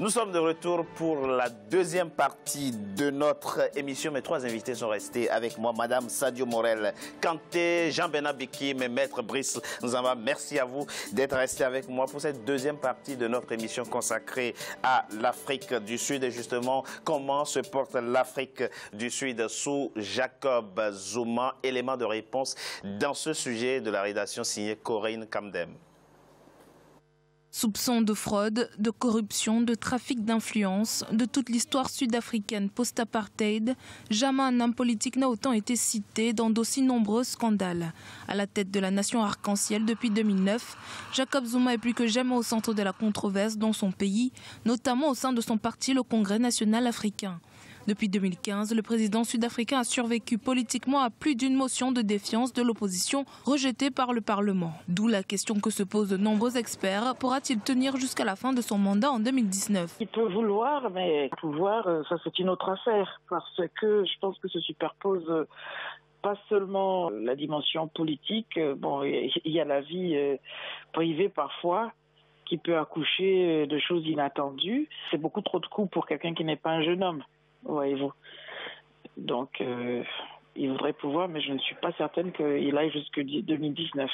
Nous sommes de retour pour la deuxième partie de notre émission. Mes trois invités sont restés avec moi. Madame Sadio Morel Kanté, Jean-Bernard Bikim et Maître Brice Nzamba. Merci à vous d'être restés avec moi pour cette deuxième partie de notre émission consacrée à l'Afrique du Sud. Et justement, comment se porte l'Afrique du Sud sous Jacob Zuma? Élément de réponse dans ce sujet de la rédaction signée Corinne Kamdem. Soupçons de fraude, de corruption, de trafic d'influence, de toute l'histoire sud-africaine post-apartheid, jamais un homme politique n'a autant été cité dans d'aussi nombreux scandales. À la tête de la nation arc-en-ciel depuis 2009, Jacob Zuma est plus que jamais au centre de la controverse dans son pays, notamment au sein de son parti, le Congrès national africain. Depuis 2015, le président sud-africain a survécu politiquement à plus d'une motion de défiance de l'opposition rejetée par le Parlement. D'où la question que se posent de nombreux experts, pourra-t-il tenir jusqu'à la fin de son mandat en 2019? Il peut vouloir, mais pouvoir, ça c'est une autre affaire. Parce que je pense que se superpose pas seulement la dimension politique, bon, il y a la vie privée parfois qui peut accoucher de choses inattendues. C'est beaucoup trop de coups pour quelqu'un qui n'est pas un jeune homme. Voyez-vous. Donc, il voudrait pouvoir, mais je ne suis pas certaine qu'il aille jusqu'en 2019.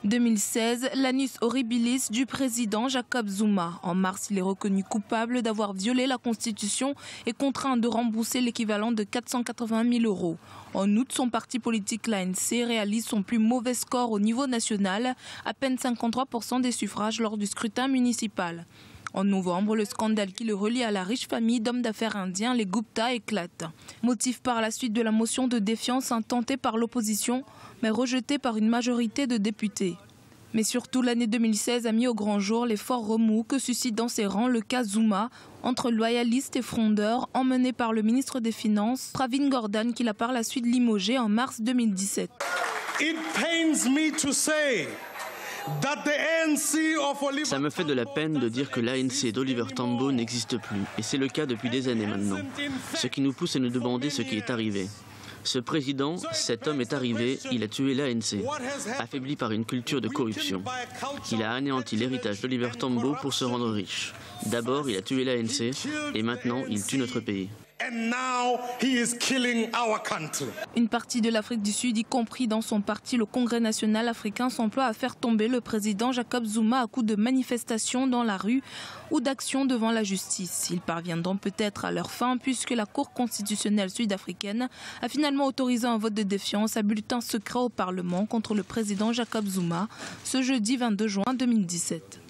2016, l'annus horribilis du président Jacob Zuma. En mars, il est reconnu coupable d'avoir violé la Constitution et contraint de rembourser l'équivalent de 480 000 €. En août, son parti politique, l'ANC, réalise son plus mauvais score au niveau national, à peine 53% des suffrages lors du scrutin municipal. En novembre, le scandale qui le relie à la riche famille d'hommes d'affaires indiens, les Gupta, éclate. Motif par la suite de la motion de défiance intentée par l'opposition, mais rejetée par une majorité de députés. Mais surtout, l'année 2016 a mis au grand jour les forts remous que suscite dans ses rangs le cas Zuma, entre loyalistes et frondeurs, emmené par le ministre des Finances, Pravin Gordhan, qui l'a par la suite limogé en mars 2017. It pains me to say ça me fait de la peine de dire que l'ANC d'Oliver Tambo n'existe plus, et c'est le cas depuis des années maintenant. Ce qui nous pousse à nous demander ce qui est arrivé. Ce président, cet homme est arrivé, il a tué l'ANC, affaibli par une culture de corruption. Il a anéanti l'héritage d'Oliver Tambo pour se rendre riche. D'abord, il a tué l'ANC, et maintenant, il tue notre pays. And now he is killing our country. Une partie de l'Afrique du Sud, y compris dans son parti, le Congrès national africain, s'emploie à faire tomber le président Jacob Zuma à coups de manifestations dans la rue ou d'actions devant la justice. Ils parviendront peut-être à leur fin puisque la Cour constitutionnelle sud-africaine a finalement autorisé un vote de défiance à bulletin secret au Parlement contre le président Jacob Zuma ce jeudi 22 juin 2017.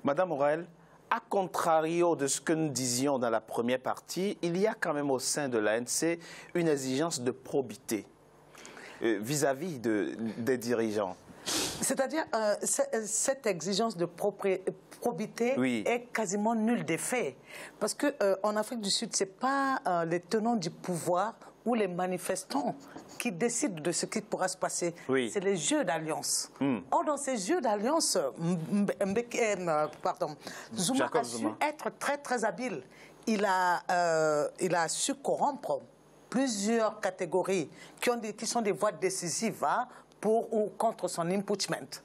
Madame Morel, à contrario de ce que nous disions dans la première partie, il y a quand même au sein de l'ANC une exigence de probité vis-à-vis des dirigeants. C'est-à-dire, cette exigence de probité est quasiment nulle d'effet. Parce qu'en Afrique du Sud, ce n'est pas les tenants du pouvoir ou les manifestants qui décident de ce qui pourra se passer. C'est les jeux d'alliance. Or, dans ces jeux d'alliance, Zuma a su être très, très habile. Il a su corrompre plusieurs catégories qui sont des voies décisives pour ou contre son impeachment.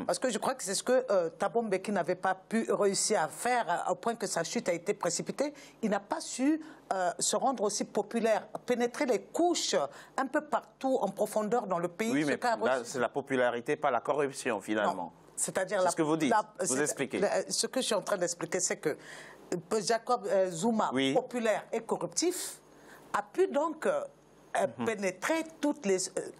Parce que je crois que c'est ce que Thabo Mbeki n'avait pas pu réussir à faire au point que sa chute a été précipitée. Il n'a pas su se rendre aussi populaire, pénétrer les couches un peu partout en profondeur dans le pays. Oui, mais c'est la popularité, pas la corruption finalement. C'est-à-dire ce que vous dites, vous expliquez. Ce que je suis en train d'expliquer, c'est que Jacob Zuma, populaire et corruptif, a pu donc pénétrer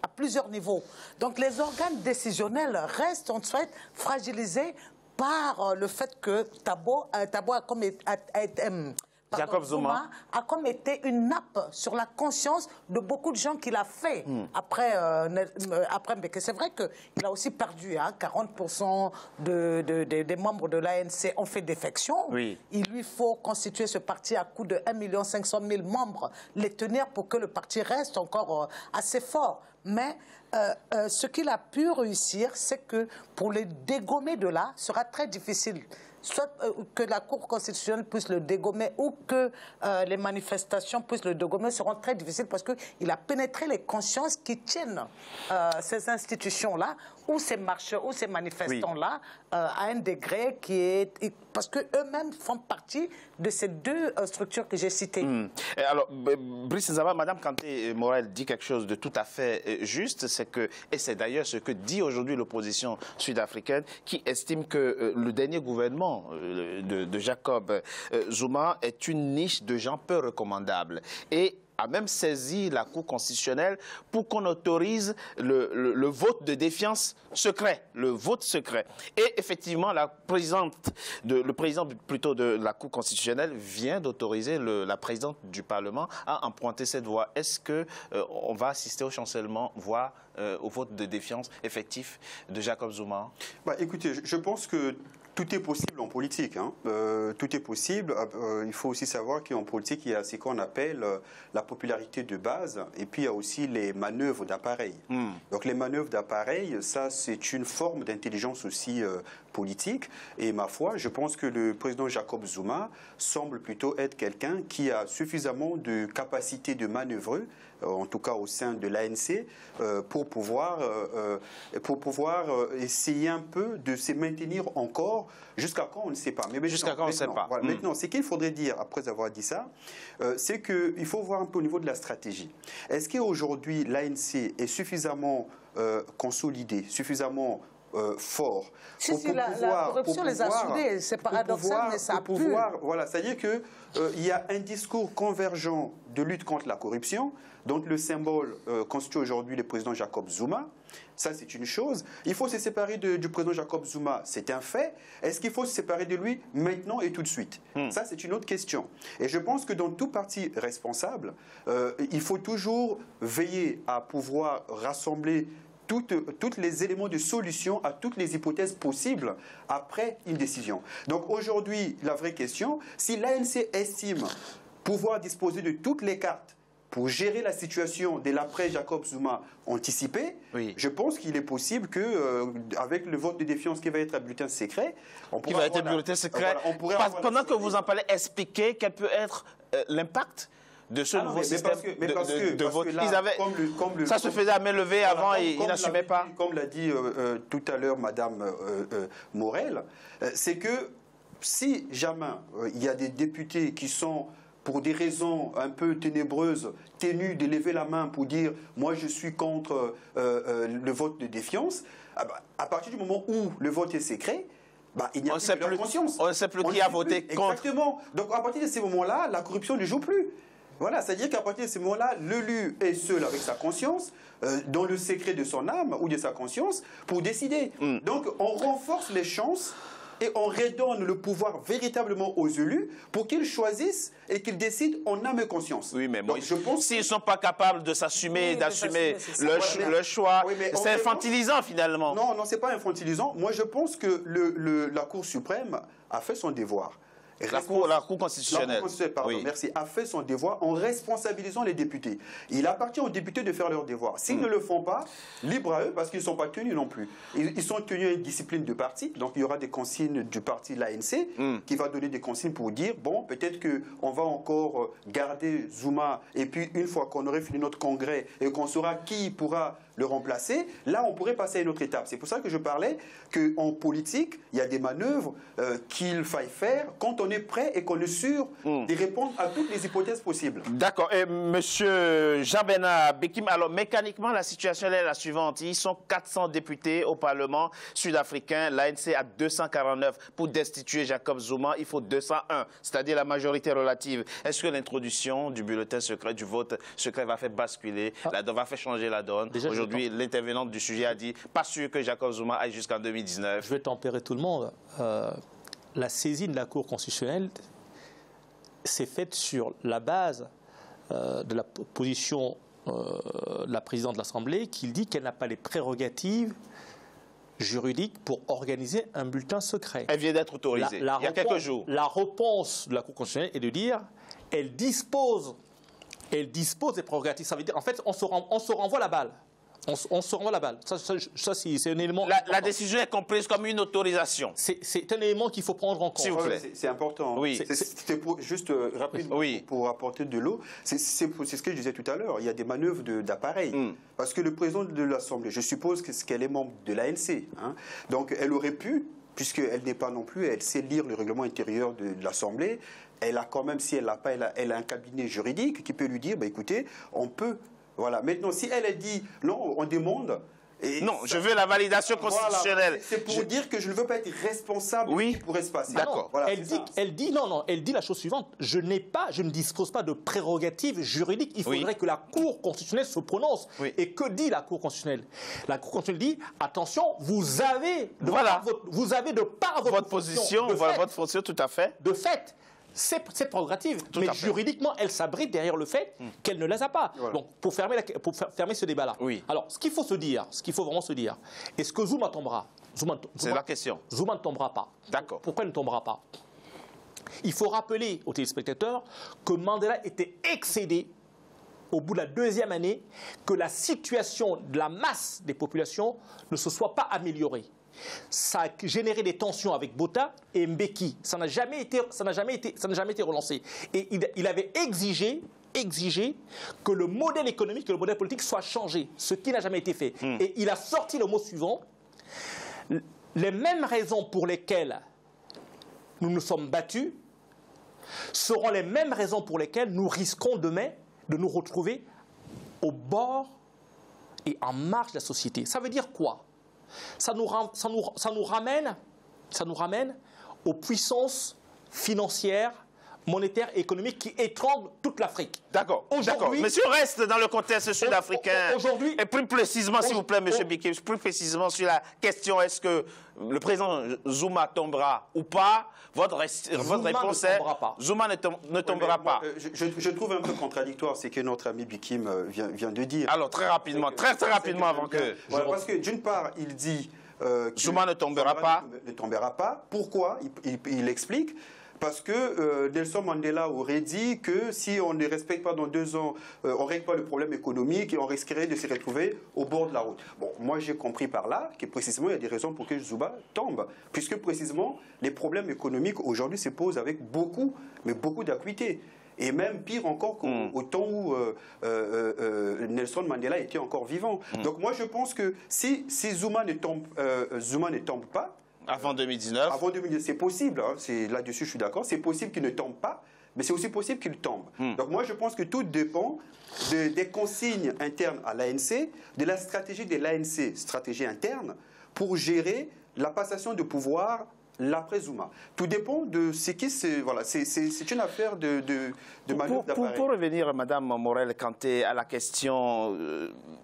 à plusieurs niveaux. Donc les organes décisionnels restent en fait fragilisés par le fait que Thabo Jacob Zuma a comme été une nappe sur la conscience de beaucoup de gens qu'il a fait après Mbeki. C'est vrai qu'il a aussi perdu 40% des membres de l'ANC ont fait défection. Il lui faut constituer ce parti à coup de 1 500 000 membres, les tenir pour que le parti reste encore assez fort. Mais ce qu'il a pu réussir, c'est que pour le dégommer de là, sera très difficile. Soit que la Cour constitutionnelle puisse le dégommer ou que les manifestations puissent le dégommer seront très difficiles parce qu'il a pénétré les consciences qui tiennent ces institutions-là ou ces marcheurs, ou ces manifestants-là, à un degré qui est... Parce qu'eux-mêmes font partie de ces deux structures que j'ai citées. Alors, Brice Nzaba, Madame Kanté Morel dit quelque chose de tout à fait juste, c'est que, et c'est d'ailleurs ce que dit aujourd'hui l'opposition sud-africaine, qui estime que le dernier gouvernement de Jacob Zuma est une niche de gens peu recommandables. Et a même saisi la Cour constitutionnelle pour qu'on autorise le vote de défiance secret, le vote secret. Et effectivement, le président plutôt de la Cour constitutionnelle vient d'autoriser la présidente du Parlement à emprunter cette voie. Est-ce qu'on va assister au chancellement, voire au vote de défiance effectif de Jacob Zuma? Écoutez, je pense que tout est possible en politique. Hein. Tout est possible. Il faut aussi savoir qu'en politique, il y a ce qu'on appelle la popularité de base et puis il y a aussi les manœuvres d'appareil. Donc les manœuvres d'appareil, ça c'est une forme d'intelligence aussi politique. Et ma foi, je pense que le président Jacob Zuma semble plutôt être quelqu'un qui a suffisamment de capacité de manœuvrer, en tout cas au sein de l'ANC, pour pouvoir essayer un peu de se maintenir encore. Jusqu'à quand, on ne sait pas. Mais jusqu'à quand, on ne sait pas. Voilà, maintenant, ce qu'il faudrait dire, après avoir dit ça, c'est qu'il faut voir un peu au niveau de la stratégie. Est-ce qu'aujourd'hui, l'ANC est suffisamment consolidé, suffisamment fort la corruption les a soudés, c'est paradoxal, mais ça a pu. Voilà, c'est-à-dire qu'il y a un discours convergent de lutte contre la corruption, dont le symbole constitue aujourd'hui le président Jacob Zuma. Ça, c'est une chose. Il faut se séparer du président Jacob Zuma, c'est un fait. Est-ce qu'il faut se séparer de lui maintenant et tout de suite? Ça, c'est une autre question. Et je pense que dans tout parti responsable, il faut toujours veiller à pouvoir rassembler tous les éléments de solution à toutes les hypothèses possibles après une décision. Donc aujourd'hui, la vraie question, si l'ANC estime pouvoir disposer de toutes les cartes pour gérer la situation de l'après Jacob Zuma anticipé, je pense qu'il est possible que, avec le vote de défiance qui va être un bulletin secret, pendant que vous en parlez, expliquez quel peut être l'impact de ce nouveau système de vote. Ça se faisait à main levée avant et ils n'assumaient pas. Comme l'a dit tout à l'heure Madame Morel, c'est que si jamais il y a des députés qui sont, pour des raisons un peu ténébreuses, tenus de lever la main pour dire « moi je suis contre le vote de défiance », à partir du moment où le vote est secret, il n'y a plus de conscience. On ne sait plus qui a voté contre. Exactement. Donc à partir de ces moments-là, la corruption ne joue plus. Voilà, c'est-à-dire qu'à partir de ce moment-là, l'élu est seul avec sa conscience, dans le secret de son âme ou de sa conscience, pour décider. Donc on renforce les chances et on redonne le pouvoir véritablement aux élus pour qu'ils choisissent et qu'ils décident en âme et conscience. Oui, mais moi, s'ils ne sont pas capables de s'assumer, d'assumer le choix, c'est infantilisant finalement. Non, ce n'est pas infantilisant. Moi, je pense que la Cour suprême a fait son devoir. La Cour constitutionnelle, merci, a fait son devoir en responsabilisant les députés. Il appartient aux députés de faire leur devoir. S'ils ne le font pas, libre à eux, parce qu'ils ne sont pas tenus non plus. Ils sont tenus à une discipline de parti, donc il y aura des consignes du parti de l'ANC qui va donner des consignes pour dire, bon, peut-être qu'on va encore garder Zuma, et puis une fois qu'on aurait fini notre congrès et qu'on saura qui pourra le remplacer, là on pourrait passer à une autre étape. C'est pour ça que je parlais qu'en politique, il y a des manœuvres qu'il faille faire quand on est prêt et qu'on est sûr de répondre à toutes les hypothèses possibles. D'accord. Et Monsieur Jean-Bernard Bekim, alors mécaniquement la situation est la suivante. Ils sont 400 députés au Parlement sud-africain. L'ANC a 249. Pour destituer Jacob Zuma, il faut 201, c'est-à-dire la majorité relative. Est-ce que l'introduction du bulletin secret, du vote secret va faire basculer, va faire changer la donne? Aujourd'hui, l'intervenante du sujet a dit, pas sûr que Jacob Zuma aille jusqu'en 2019. Je vais tempérer tout le monde. La saisie de la Cour constitutionnelle s'est faite sur la base de la position de la présidente de l'Assemblée qui dit qu'elle n'a pas les prérogatives juridiques pour organiser un bulletin secret. Elle vient d'être autorisée il y a quelques jours. La réponse de la Cour constitutionnelle est de dire qu'elle dispose des prérogatives. Ça veut dire, en fait, on se renvoie la balle. On se renvoie la balle. Ça c'est un élément... La décision est comprise comme une autorisation. C'est un élément qu'il faut prendre en compte. S'il vous plaît. C'est important. Oui. C'était juste rapidement pour apporter de l'eau. C'est ce que je disais tout à l'heure. Il y a des manœuvres d'appareil. Parce que le président de l'Assemblée, je suppose qu'elle est membre de l'ANC. Hein, donc elle aurait pu, puisqu'elle n'est pas non plus, elle sait lire le règlement intérieur de l'Assemblée. Elle a quand même, si elle l'a pas, elle a un cabinet juridique qui peut lui dire, bah, écoutez, on peut... Voilà. Maintenant, si elle a dit non, on demande. Non, je veux la validation constitutionnelle. Voilà. C'est pour dire que je ne veux pas être responsable de ce qui pourrait se passer. D'accord. Voilà, elle dit la chose suivante. Je ne dispose pas de prérogatives juridiques. Il faudrait que la Cour constitutionnelle se prononce. Et que dit la Cour constitutionnelle? La Cour constitutionnelle dit attention, vous avez de par votre position, votre fonction, tout à fait. De fait. C'est prérogative, mais juridiquement, elle s'abrite derrière le fait qu'elle ne les a pas. Voilà. Donc, pour fermer ce débat-là. Alors, ce qu'il faut vraiment se dire, est-ce que Zuma tombera? C'est la question. Zuma ne tombera pas. D'accord. Pourquoi il ne tombera pas? Il faut rappeler aux téléspectateurs que Mandela était excédé au bout de la deuxième année, que la situation de la masse des populations ne se soit pas améliorée. Ça a généré des tensions avec Botha et Mbeki. Ça n'a jamais été relancé. Et il avait exigé que le modèle économique, que le modèle politique soit changé, ce qui n'a jamais été fait. Et il a sorti le mot suivant: les mêmes raisons pour lesquelles nous nous sommes battus seront les mêmes raisons pour lesquelles nous risquons demain de nous retrouver au bord et en marge de la société. Ça veut dire quoi? Ça nous ramène aux puissances financières, monétaires et économiques qui étranglent toute l'Afrique. D'accord. Mais si on reste dans le contexte sud-africain, et plus précisément, s'il vous plaît, M. Bikim, plus précisément sur la question, est-ce que le président Zuma tombera ou pas? Votre réponse est Zuma ne tombera pas. Je trouve un peu contradictoire ce que notre ami Bikim vient de dire. Alors, très rapidement, très rapidement avant que... Voilà, parce que d'une part, il dit que Zuma ne tombera pas. Ne tombera pas. Pourquoi? Il explique. Parce que Nelson Mandela aurait dit que si on ne respecte pas dans 2 ans, on ne règle pas le problème économique et on risquerait de se retrouver au bord de la route. Bon, moi j'ai compris par là que précisément il y a des raisons pour que Zuma tombe. Puisque précisément les problèmes économiques aujourd'hui se posent avec beaucoup d'acuité. Et même pire encore qu'au temps où Nelson Mandela était encore vivant. Donc moi je pense que si Zuma ne tombe pas, avant 2019. Avant 2019, c'est possible. Hein, là-dessus, je suis d'accord. C'est possible qu'il ne tombe pas, mais c'est aussi possible qu'il tombe. Donc moi, je pense que tout dépend des consignes internes à l'ANC, de la stratégie de l'ANC, stratégie interne, pour gérer la passation de pouvoir l'après Zuma. Tout dépend de ce qui se... Voilà, c'est une affaire de manœuvre d'appareil. Pour revenir, Mme Morel-Kanté, à la question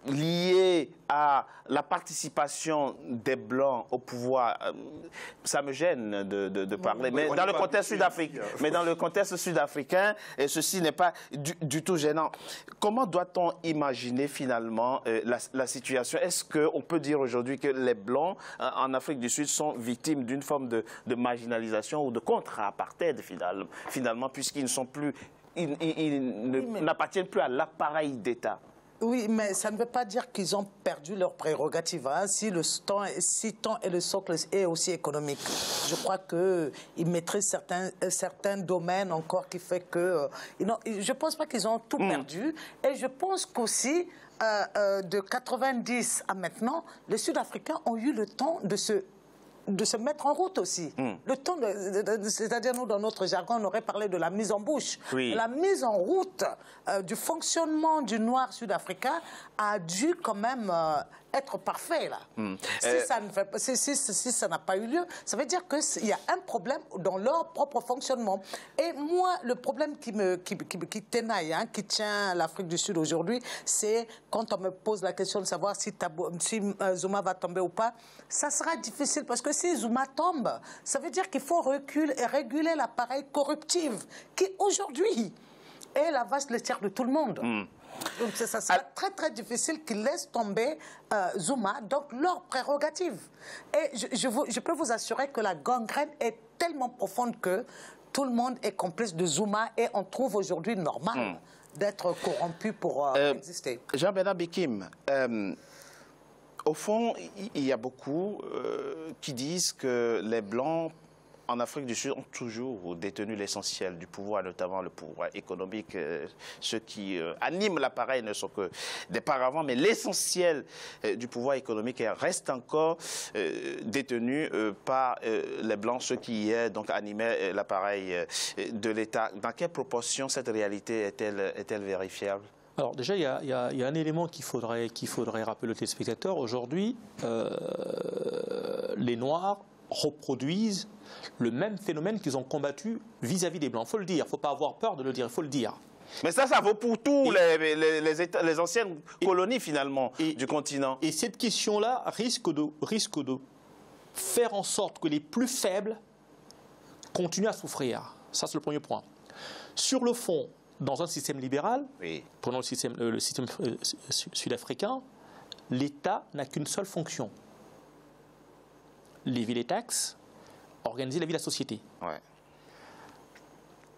liée à la participation des Blancs au pouvoir, ça me gêne de parler, mais dans le contexte sud-africain, et ceci n'est pas du tout gênant. Comment doit-on imaginer finalement la situation? Est-ce qu'on peut dire aujourd'hui que les Blancs en Afrique du Sud sont victimes d'une forme de marginalisation ou de contre-apartheid finalement, puisqu'ils ne sont plus, ils n'appartiennent plus à l'appareil d'État? Oui, mais ça ne veut pas dire qu'ils ont perdu leurs prérogatives. Hein. Si temps et le socle est aussi économique, je crois qu'ils maîtrisent certains domaines encore qui fait que... je ne pense pas qu'ils ont tout perdu. Et je pense qu'aussi, de 90 à maintenant, les Sud-Africains ont eu le temps de se mettre en route aussi. Le temps, c'est-à-dire nous, dans notre jargon, on aurait parlé de la mise en bouche. La mise en route du fonctionnement du noir sud-africain a dû quand même être parfait, là. Si ça n'a pas eu lieu, ça veut dire qu'il y a un problème dans leur propre fonctionnement. Et moi, le problème qui tenaille, hein, qui tient l'Afrique du Sud aujourd'hui, c'est quand on me pose la question de savoir si Zuma va tomber ou pas, ça sera difficile parce que si Zuma tombe, ça veut dire qu'il faut réguler l'appareil corruptif qui, aujourd'hui, est la vache laitière de tout le monde. Donc ça sera très très difficile qu'ils laissent tomber Zuma, donc leur prérogative. Et je peux vous assurer que la gangrène est tellement profonde que tout le monde est complice de Zuma et on trouve aujourd'hui normal d'être corrompu pour exister. Jean-Bernard Bikim, Au fond, il y a beaucoup qui disent que les Blancs en Afrique du Sud ont toujours détenu l'essentiel du pouvoir, notamment le pouvoir économique. Ceux qui animent l'appareil ne sont que des paravents, mais l'essentiel du pouvoir économique reste encore détenu par les Blancs, ceux qui donc animaient l'appareil de l'État. Dans quelle proportion cette réalité est-elle vérifiable? Alors déjà, il y a un élément qu'il faudrait rappeler aux téléspectateurs. Aujourd'hui, les Noirs reproduisent le même phénomène qu'ils ont combattu vis-à-vis des Blancs. Il faut le dire, il ne faut pas avoir peur de le dire, il faut le dire. Mais ça vaut pour tous les anciennes colonies, finalement, du continent. Et cette question-là risque de faire en sorte que les plus faibles continuent à souffrir. Ça, c'est le premier point. Sur le fond, dans un système libéral, prenons le système sud-africain, l'État n'a qu'une seule fonction. Lévier les taxes, organiser la vie de la société. Ouais.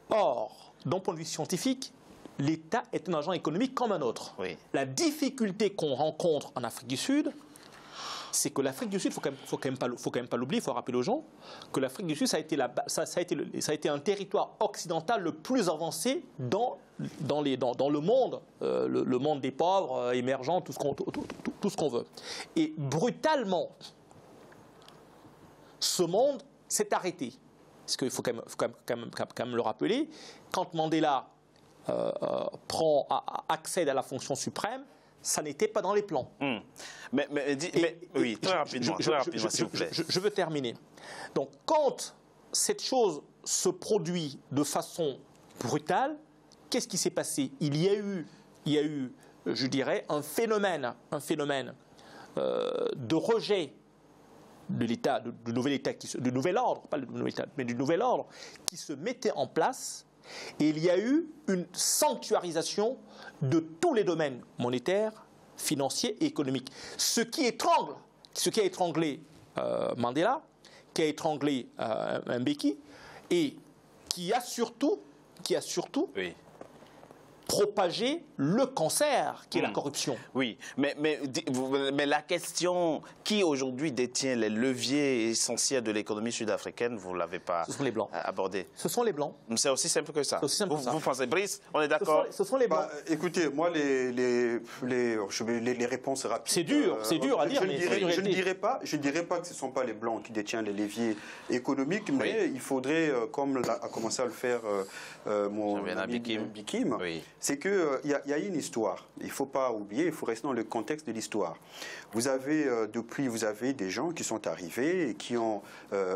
Or, d'un point de vue scientifique, l'État est un agent économique comme un autre. Oui. La difficulté qu'on rencontre en Afrique du Sud, c'est que l'Afrique du Sud, il faut quand même pas l'oublier, il faut rappeler aux gens que l'Afrique du Sud, ça a été un territoire occidental le plus avancé dans le monde, le monde des pauvres, émergents, tout ce qu'on veut. Et brutalement, ce monde s'est arrêté. Parce qu'il faut quand même le rappeler, quand Mandela accède à la fonction suprême, ça n'était pas dans les plans. Oui, très rapidement, s'il vous plaît. Je veux terminer. Donc, quand cette chose se produit de façon brutale, qu'est-ce qui s'est passé? Il y a eu, je dirais, un phénomène de rejet de l'État, du nouvel État, du nouvel ordre, pas le nouvel État, mais du nouvel ordre, qui se mettait en place. Et il y a eu une sanctuarisation de tous les domaines monétaires, financiers et économiques. Ce qui a étranglé Mandela, qui a étranglé Mbeki, et qui a surtout propager le cancer qui est la corruption. Oui, mais la question, qui aujourd'hui détient les leviers essentiels de l'économie sud-africaine, vous ne l'avez pas abordé. Ce sont les Blancs. C'est aussi simple que ça. Vous pensez, Brice, on est d'accord? Ce sont les Blancs. Écoutez, moi, les réponses rapides. C'est dur à dire. Je ne dirais pas que ce ne sont pas les Blancs qui détiennent les leviers économiques, mais il faudrait, comme a commencé à le faire mon ami Bikim, c'est qu'il y a une histoire. Il ne faut pas oublier, il faut rester dans le contexte de l'histoire. Vous avez des gens qui sont arrivés et qui ont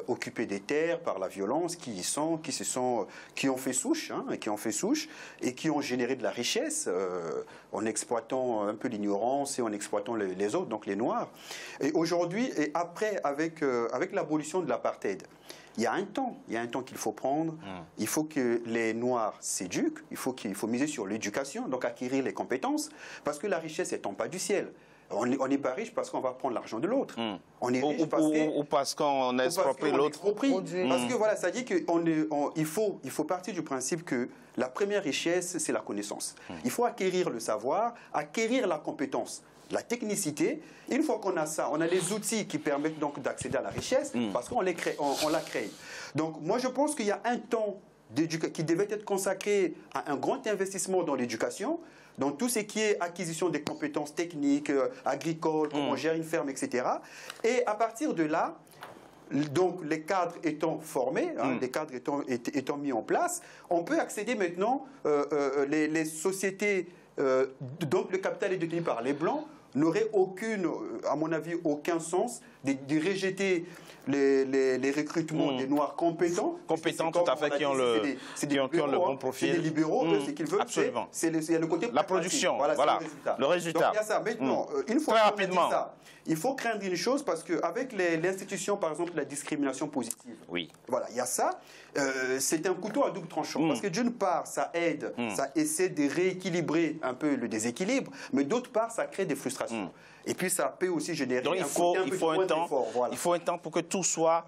occupé des terres par la violence, qui ont fait souche et qui ont généré de la richesse en exploitant un peu l'ignorance et en exploitant les autres, donc les Noirs. Et aujourd'hui, et après, avec l'abolition de l'apartheid, il y a un temps qu'il faut prendre. Il faut que les Noirs s'éduquent. Il faut miser sur l'éducation, donc acquérir les compétences, parce que la richesse ne tombe pas du ciel. On n'est pas riche parce qu'on va prendre l'argent de l'autre. On est riche parce qu'on exproprie l'autre. Parce que voilà, ça dit qu'il faut partir du principe que la première richesse, c'est la connaissance. Il faut acquérir le savoir, acquérir la compétence. La technicité, une fois qu'on a ça, on a les outils qui permettent donc d'accéder à la richesse parce qu'on la crée. Donc moi je pense qu'il y a un temps qui devait être consacré à un grand investissement dans l'éducation, dans tout ce qui est acquisition des compétences techniques, agricoles, comment on gère une ferme, etc. Et à partir de là, donc les cadres étant formés, les cadres étant mis en place, on peut accéder maintenant, les sociétés, donc le capital est détenu par les Blancs, n'aurait à mon avis, aucun sens de rejeter les recrutements des Noirs compétents. Compétents, tout à fait, qui ont le bon profil. C'est des libéraux, ce qu'ils veulent, c'est le côté la production, voilà, le résultat. Donc il y a ça. Maintenant, une fois qu'on a dit ça, il faut craindre une chose, parce qu'avec l'institution, par exemple, la discrimination positive, voilà, il y a ça, c'est un couteau à double tranchant. Parce que d'une part, ça aide, ça essaie de rééquilibrer un peu le déséquilibre, mais d'autre part, ça crée des frustrations. Et puis ça peut aussi générer donc, il faut un temps pour que tout ça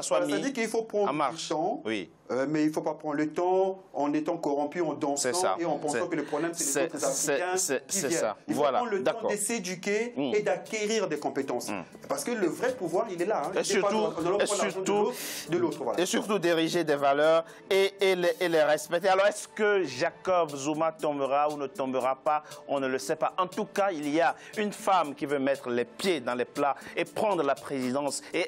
soit mis c'est-à-dire qu'il faut prendre en marche. Du temps, oui. Mais il ne faut pas prendre le temps en étant corrompu, en dansant et en pensant que le problème c'est les autres Africains qui viennent. Ça. Il faut prendre le temps de s'éduquer et d'acquérir des compétences. Parce que le vrai pouvoir, il est là. Hein. Et surtout diriger des valeurs et les respecter. Alors, est-ce que Jacob Zuma tombera ou ne tombera pas? On ne le sait pas. En tout cas, il y a une femme qui veut mettre les pieds dans les plats et prendre la présidence et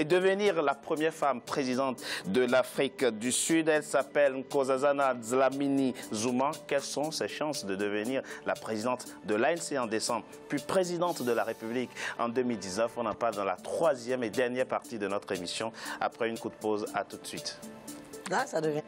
devenir la première femme présidente de l'Afrique du Sud. Elle s'appelle Nkosazana Dlamini Zuma. Quelles sont ses chances de devenir la présidente de l'ANC en décembre, puis présidente de la République en 2019? On en parle dans la troisième et dernière partie de notre émission. Après une courte pause, à tout de suite. Là, ça devient...